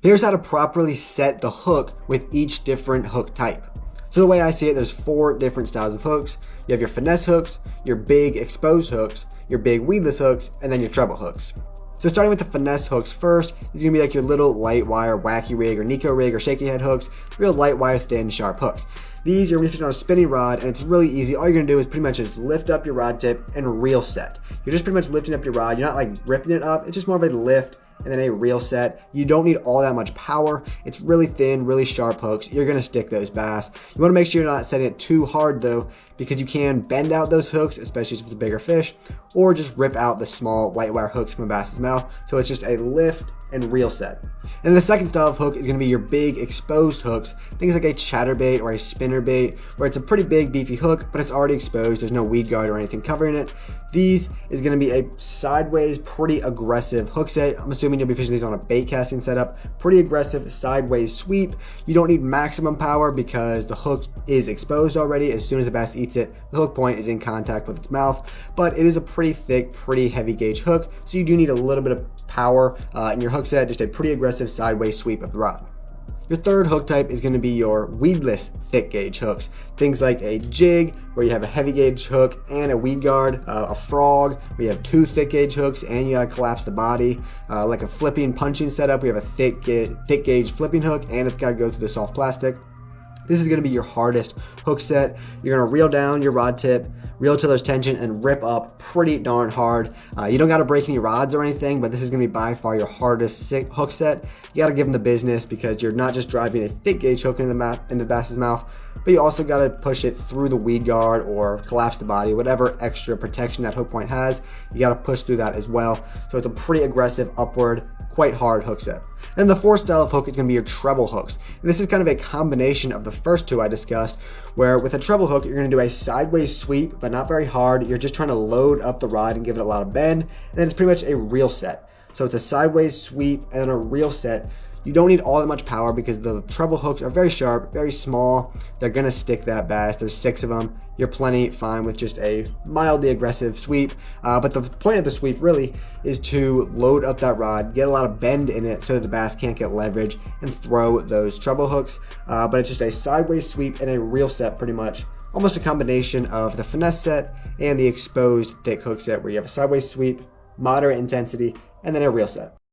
Here's how to properly set the hook with each different hook type. So the way I see it, there's 4 different styles of hooks. You have your finesse hooks, your big exposed hooks, your big weedless hooks, and then your treble hooks. So starting with the finesse hooks first, these are gonna be like your little light wire, wacky rig, or Nico rig, or shaky head hooks, real light wire, thin, sharp hooks. These you're gonna be fishing on a spinning rod, and it's really easy. All you're gonna do is pretty much just lift up your rod tip and reel set. You're just pretty much lifting up your rod. You're not like ripping it up. It's just more of a lift and then a reel set. You don't need all that much power. It's really thin, really sharp hooks. You're gonna stick those bass. You wanna make sure you're not setting it too hard though, because you can bend out those hooks, especially if it's a bigger fish, or just rip out the small light wire hooks from a bass's mouth. So it's just a lift and reel set. And the second style of hook is gonna be your big exposed hooks. Things like a chatterbait or a spinnerbait, where it's a pretty big beefy hook, but it's already exposed. There's no weed guard or anything covering it. These is gonna be a sideways, pretty aggressive hook set. I'm assuming you'll be fishing these on a bait casting setup. Pretty aggressive sideways sweep. You don't need maximum power because the hook is exposed already. As soon as the bass eats it, the hook point is in contact with its mouth, but it is a pretty thick, pretty heavy gauge hook. So you do need a little bit of power in your hook set, just a pretty aggressive sideways sweep of the rod. Your third hook type is going to be your weedless thick gauge hooks. Things like a jig, where you have a heavy gauge hook and a weed guard, a frog, where you have 2 thick gauge hooks and you gotta collapse the body, like a flipping punching setup, we have a thick gauge flipping hook and it's got to go through the soft plastic. This is going to be your hardest hook set. You're going to reel down your rod tip, reel till there's tension, and rip up pretty darn hard. You don't got to break any rods or anything, but this is going to be by far your hardest hook set. You got to give them the business because you're not just driving a thick gauge hook into the bass's mouth, but you also got to push it through the weed guard or collapse the body, whatever extra protection that hook point has. You got to push through that as well. So it's a pretty aggressive, upward, quite hard hook set. And the fourth style of hook is going to be your treble hooks. And this is kind of a combination of the first 2 I discussed, where with a treble hook, you're going to do a sideways sweep, but not very hard. You're just trying to load up the rod and give it a lot of bend. And then it's pretty much a reel set. So it's a sideways sweep and then a reel set. You don't need all that much power because the treble hooks are very sharp, very small. They're gonna stick that bass. There's 6 of them. You're plenty fine with just a mildly aggressive sweep. But the point of the sweep really is to load up that rod, get a lot of bend in it so that the bass can't get leverage and throw those treble hooks. But it's just a sideways sweep and a reel set pretty much. Almost a combination of the finesse set and the exposed thick hook set, where you have a sideways sweep, moderate intensity, and then a reel set.